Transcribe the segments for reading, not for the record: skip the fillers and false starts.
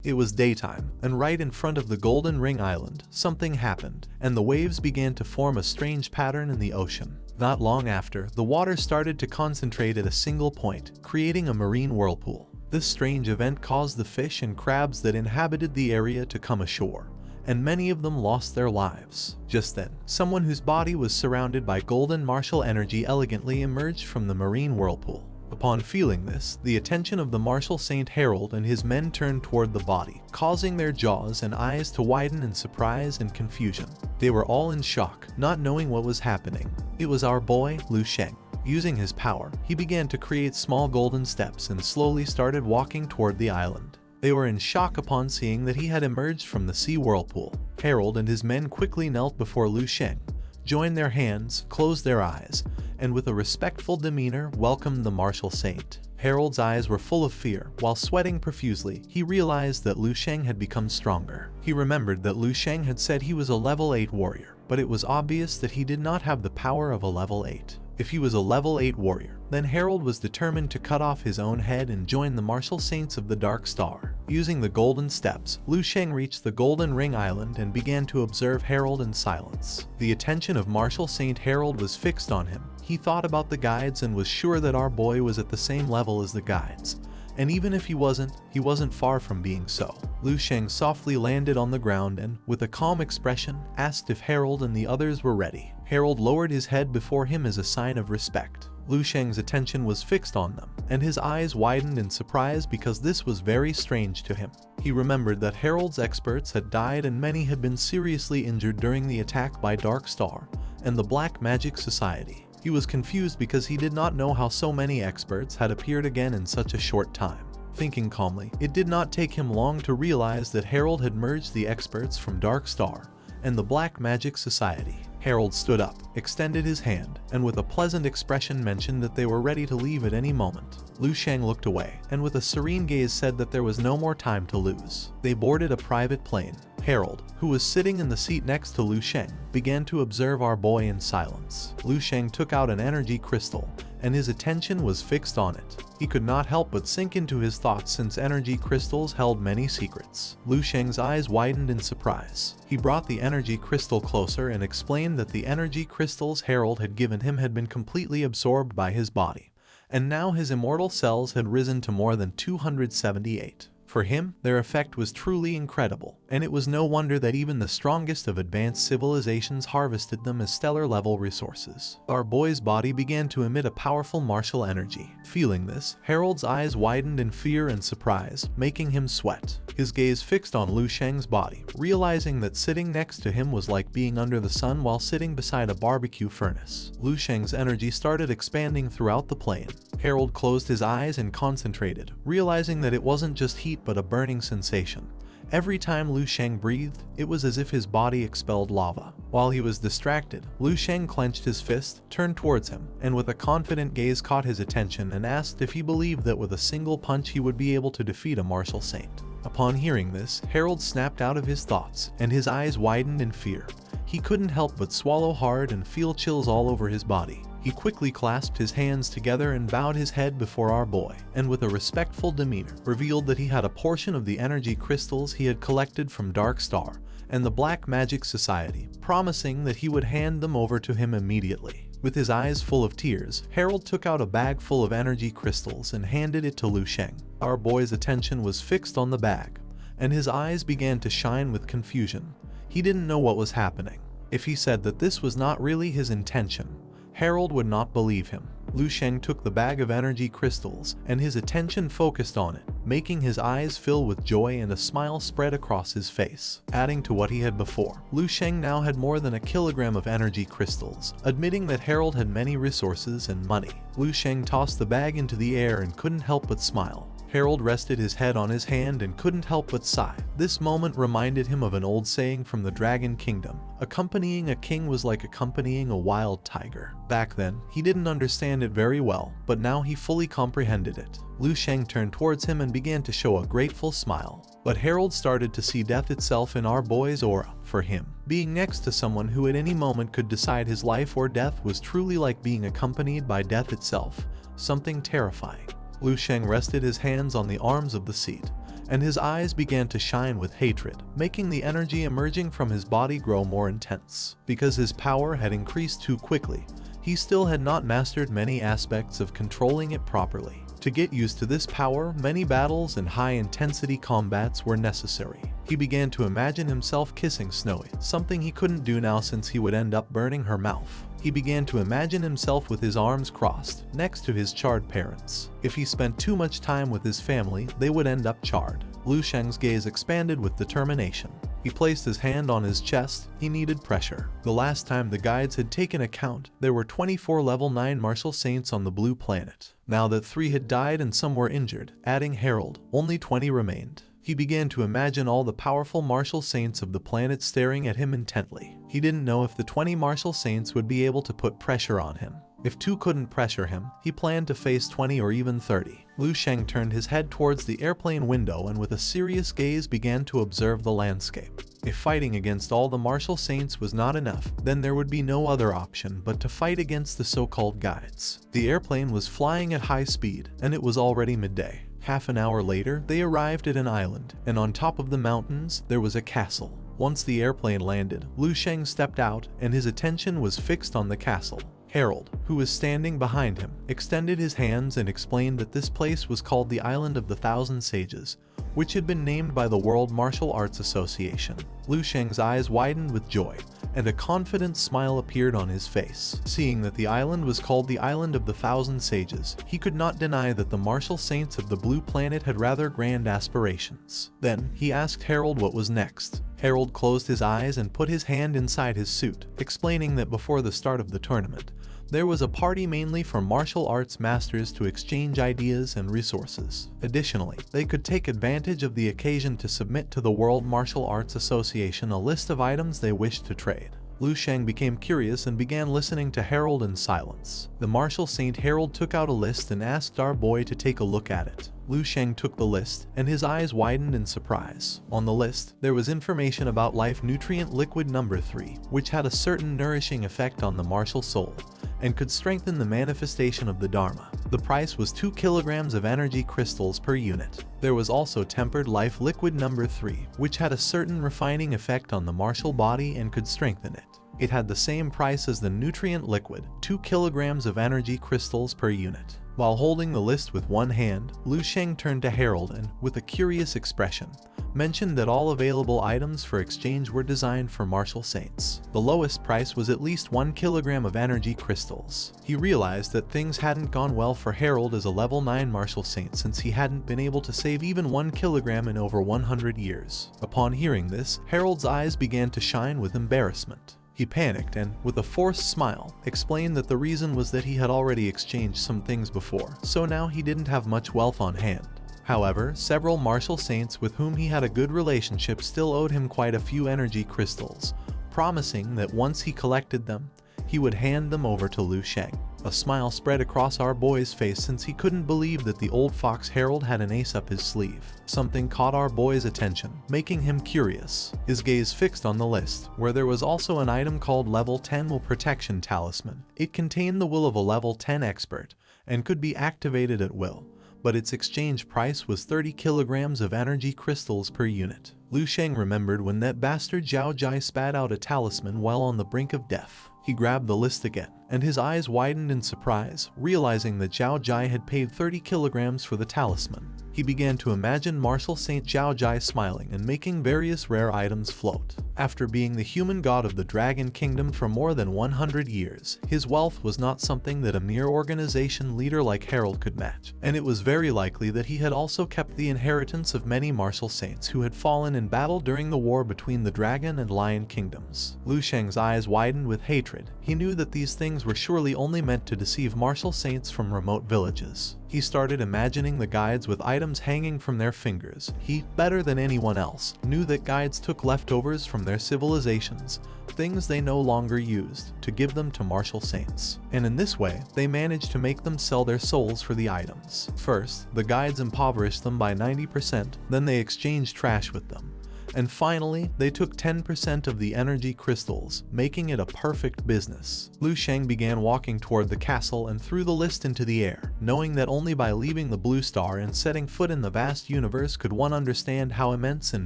It was daytime, and right in front of the Golden Ring Island, something happened, and the waves began to form a strange pattern in the ocean. Not long after, the water started to concentrate at a single point, creating a marine whirlpool. This strange event caused the fish and crabs that inhabited the area to come ashore, and many of them lost their lives. Just then, someone whose body was surrounded by golden martial energy elegantly emerged from the marine whirlpool. Upon feeling this, the attention of the martial saint Harold and his men turned toward the body, causing their jaws and eyes to widen in surprise and confusion. They were all in shock, not knowing what was happening. It was our boy, Luang. Using his power, he began to create small golden steps and slowly started walking toward the island. They were in shock upon seeing that he had emerged from the sea whirlpool. Harold and his men quickly knelt before Luang, joined their hands, closed their eyes, and with a respectful demeanor welcomed the martial saint. Harold's eyes were full of fear. While sweating profusely, he realized that Luang had become stronger. He remembered that Luang had said he was a level 8 warrior, but it was obvious that he did not have the power of a level 8. If he was a level 8 warrior, then Harold was determined to cut off his own head and join the martial saints of the Dark Star. Using the golden steps, Luang reached the Golden Ring Island and began to observe Harold in silence. The attention of martial saint Harold was fixed on him. He thought about the guides and was sure that our boy was at the same level as the guides. And even if he wasn't far from being so. Luang softly landed on the ground and, with a calm expression, asked if Harold and the others were ready. Harold lowered his head before him as a sign of respect. Luang's attention was fixed on them, and his eyes widened in surprise because this was very strange to him. He remembered that Harold's experts had died and many had been seriously injured during the attack by Dark Star and the Black Magic Society. He was confused because he did not know how so many experts had appeared again in such a short time. Thinking calmly, it did not take him long to realize that Harold had merged the experts from Dark Star and the Black Magic Society. Harold stood up, extended his hand, and with a pleasant expression mentioned that they were ready to leave at any moment. Luang looked away, and with a serene gaze said that there was no more time to lose. They boarded a private plane. Harold, who was sitting in the seat next to Luang, began to observe our boy in silence. Luang took out an energy crystal, and his attention was fixed on it. He could not help but sink into his thoughts since energy crystals held many secrets. Luang's eyes widened in surprise. He brought the energy crystal closer and explained that the energy crystals Harold had given him had been completely absorbed by his body, and now his immortal cells had risen to more than 278. For him, their effect was truly incredible, and it was no wonder that even the strongest of advanced civilizations harvested them as stellar-level resources. Our boy's body began to emit a powerful martial energy. Feeling this, Harold's eyes widened in fear and surprise, making him sweat. His gaze fixed on Luang's body, realizing that sitting next to him was like being under the sun while sitting beside a barbecue furnace. Luang's energy started expanding throughout the plane. Harold closed his eyes and concentrated, realizing that it wasn't just heat but a burning sensation. Every time Luang breathed, it was as if his body expelled lava. While he was distracted, Luang clenched his fist, turned towards him, and with a confident gaze caught his attention and asked if he believed that with a single punch he would be able to defeat a martial saint. Upon hearing this, Harold snapped out of his thoughts, and his eyes widened in fear. He couldn't help but swallow hard and feel chills all over his body. He quickly clasped his hands together and bowed his head before our boy, and with a respectful demeanor, revealed that he had a portion of the energy crystals he had collected from Dark Star and the Black Magic Society, promising that he would hand them over to him immediately. With his eyes full of tears, Harold took out a bag full of energy crystals and handed it to Luang. Our boy's attention was fixed on the bag, and his eyes began to shine with confusion. He didn't know what was happening. If he said that this was not really his intention, Harold would not believe him. Luang took the bag of energy crystals, and his attention focused on it, making his eyes fill with joy and a smile spread across his face. Adding to what he had before, Luang now had more than 1 kilogram of energy crystals, admitting that Harold had many resources and money. Luang tossed the bag into the air and couldn't help but smile. Harold rested his head on his hand and couldn't help but sigh. This moment reminded him of an old saying from the Dragon Kingdom: accompanying a king was like accompanying a wild tiger. Back then, he didn't understand it very well, but now he fully comprehended it. Luang turned towards him and began to show a grateful smile. But Harold started to see death itself in our boy's aura. For him, being next to someone who at any moment could decide his life or death was truly like being accompanied by death itself, something terrifying. Luang rested his hands on the arms of the seat, and his eyes began to shine with hatred, making the energy emerging from his body grow more intense. Because his power had increased too quickly, he still had not mastered many aspects of controlling it properly. To get used to this power, many battles and high-intensity combats were necessary. He began to imagine himself kissing Snowy, something he couldn't do now since he would end up burning her mouth. He began to imagine himself with his arms crossed, next to his charred parents. If he spent too much time with his family, they would end up charred. Lu Sheng's gaze expanded with determination. He placed his hand on his chest. He needed pressure. The last time the guides had taken account, there were 24 level 9 martial saints on the blue planet. Now that 3 had died and some were injured, adding Harold, only 20 remained. He began to imagine all the powerful martial saints of the planet staring at him intently. He didn't know if the 20 martial saints would be able to put pressure on him. If 2 couldn't pressure him, he planned to face 20 or even 30. Lu Sheng turned his head towards the airplane window and with a serious gaze began to observe the landscape. If fighting against all the martial saints was not enough, then there would be no other option but to fight against the so-called guides. The airplane was flying at high speed, and it was already midday. Half an hour later, they arrived at an island, and on top of the mountains, there was a castle. Once the airplane landed, Lu Sheng stepped out, and his attention was fixed on the castle. Harold, who was standing behind him, extended his hands and explained that this place was called the Island of the Thousand Sages, which had been named by the World Martial Arts Association. Lu Sheng's eyes widened with joy, and a confident smile appeared on his face. Seeing that the island was called the Island of the Thousand Sages, he could not deny that the martial saints of the blue planet had rather grand aspirations. Then, he asked Harold what was next. Harold closed his eyes and put his hand inside his suit, explaining that before the start of the tournament, there was a party mainly for martial arts masters to exchange ideas and resources. Additionally, they could take advantage of the occasion to submit to the World Martial Arts Association a list of items they wished to trade. Lu Sheng became curious and began listening to Harold in silence. The martial saint Harold took out a list and asked our boy to take a look at it. Lu Sheng took the list, and his eyes widened in surprise. On the list, there was information about life nutrient liquid number 3, which had a certain nourishing effect on the martial soul, and could strengthen the manifestation of the Dharma. The price was 2 kilograms of energy crystals per unit. There was also tempered life liquid number 3, which had a certain refining effect on the martial body and could strengthen it. It had the same price as the nutrient liquid, 2 kilograms of energy crystals per unit. While holding the list with one hand, Lu Sheng turned to Harold and, with a curious expression, mentioned that all available items for exchange were designed for martial saints. The lowest price was at least 1 kilogram of energy crystals. He realized that things hadn't gone well for Harold as a level 9 martial saint since he hadn't been able to save even 1 kilogram in over 100 years. Upon hearing this, Harold's eyes began to shine with embarrassment. He panicked and, with a forced smile, explained that the reason was that he had already exchanged some things before, so now he didn't have much wealth on hand. However, several martial saints with whom he had a good relationship still owed him quite a few energy crystals, promising that once he collected them, he would hand them over to Lu Sheng. A smile spread across our boy's face since he couldn't believe that the old fox Harold had an ace up his sleeve. Something caught our boy's attention, making him curious. His gaze fixed on the list, where there was also an item called Level 10 Will Protection Talisman. It contained the will of a level 10 expert, and could be activated at will, but its exchange price was 30 kilograms of energy crystals per unit. Lu Sheng remembered when that bastard Zhao Jai spat out a talisman while on the brink of death. He grabbed the list again, and his eyes widened in surprise, realizing that Zhao Jai had paid 30 kilograms for the talisman. He began to imagine martial saint Zhao Jai smiling and making various rare items float. After being the human god of the Dragon Kingdom for more than 100 years, his wealth was not something that a mere organization leader like Harold could match, and it was very likely that he had also kept the inheritance of many martial saints who had fallen in battle during the war between the Dragon and Lion Kingdoms. Lu Sheng's eyes widened with hatred. He knew that these things were surely only meant to deceive martial saints from remote villages. He started imagining the guides with items hanging from their fingers. He, better than anyone else, knew that guides took leftovers from their civilizations, things they no longer used, to give them to martial saints. And in this way, they managed to make them sell their souls for the items. First, the guides impoverished them by 90%, then they exchanged trash with them. And finally, they took 10% of the energy crystals, making it a perfect business. Luang began walking toward the castle and threw the list into the air, knowing that only by leaving the blue star and setting foot in the vast universe could one understand how immense and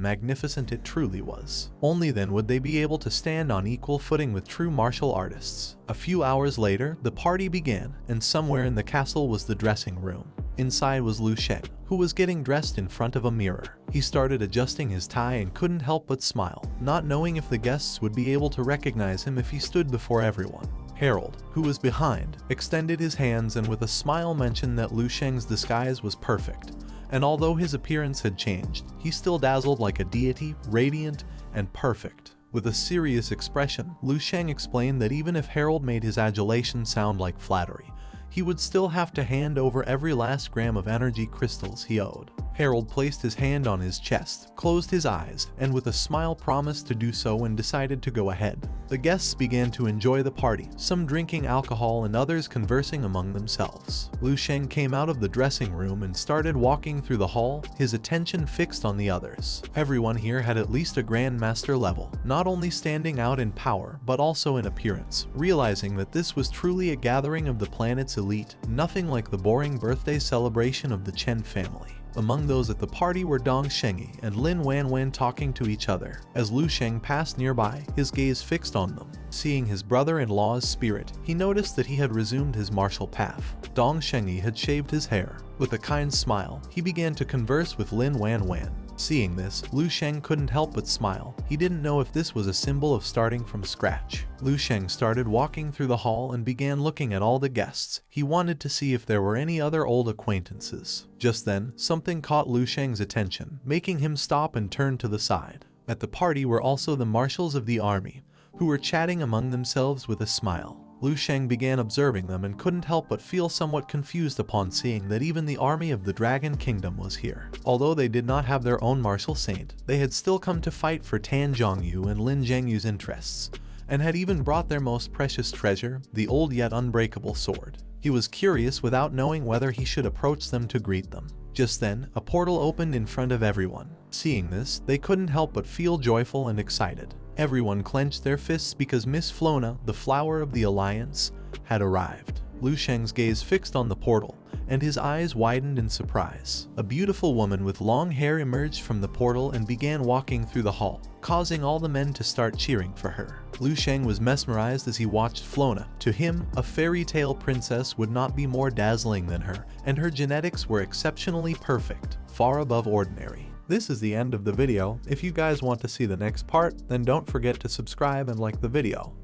magnificent it truly was. Only then would they be able to stand on equal footing with true martial artists. A few hours later, the party began, and somewhere in the castle was the dressing room. Inside was Luang, who was getting dressed in front of a mirror. He started adjusting his tie and couldn't help but smile, not knowing if the guests would be able to recognize him if he stood before everyone. Harold, who was behind, extended his hands and with a smile mentioned that Luang's disguise was perfect, and although his appearance had changed, he still dazzled like a deity, radiant and perfect. With a serious expression, Luang explained that even if Harold made his adulation sound like flattery, he would still have to hand over every last gram of energy crystals he owed. Harold placed his hand on his chest, closed his eyes, and with a smile promised to do so and decided to go ahead. The guests began to enjoy the party, some drinking alcohol and others conversing among themselves. Luang came out of the dressing room and started walking through the hall, his attention fixed on the others. Everyone here had at least a grandmaster level, not only standing out in power, but also in appearance, realizing that this was truly a gathering of the planet's elite, nothing like the boring birthday celebration of the Chen family. Among those at the party were Dong Shengi and Lin Wanwan talking to each other. As Luang passed nearby, his gaze fixed on them. Seeing his brother-in-law's spirit, he noticed that he had resumed his martial path. Dong Shengi had shaved his hair. With a kind smile, he began to converse with Lin Wanwan. Seeing this, Luang couldn't help but smile. He didn't know if this was a symbol of starting from scratch. Luang started walking through the hall and began looking at all the guests. He wanted to see if there were any other old acquaintances. Just then, something caught Luang's attention, making him stop and turn to the side. At the party were also the marshals of the army, who were chatting among themselves with a smile. Luang began observing them and couldn't help but feel somewhat confused upon seeing that even the army of the Dragon Kingdom was here. Although they did not have their own martial saint, they had still come to fight for Tan Zhongyu and Lin Zhengyu's interests, and had even brought their most precious treasure, the old yet unbreakable sword. He was curious without knowing whether he should approach them to greet them. Just then, a portal opened in front of everyone. Seeing this, they couldn't help but feel joyful and excited. Everyone clenched their fists because Miss Flona, the flower of the alliance, had arrived. Luang's gaze fixed on the portal, and his eyes widened in surprise. A beautiful woman with long hair emerged from the portal and began walking through the hall, causing all the men to start cheering for her. Luang was mesmerized as he watched Flona. To him, a fairy tale princess would not be more dazzling than her, and her genetics were exceptionally perfect, far above ordinary. This is the end of the video. If you guys want to see the next part, then don't forget to subscribe and like the video.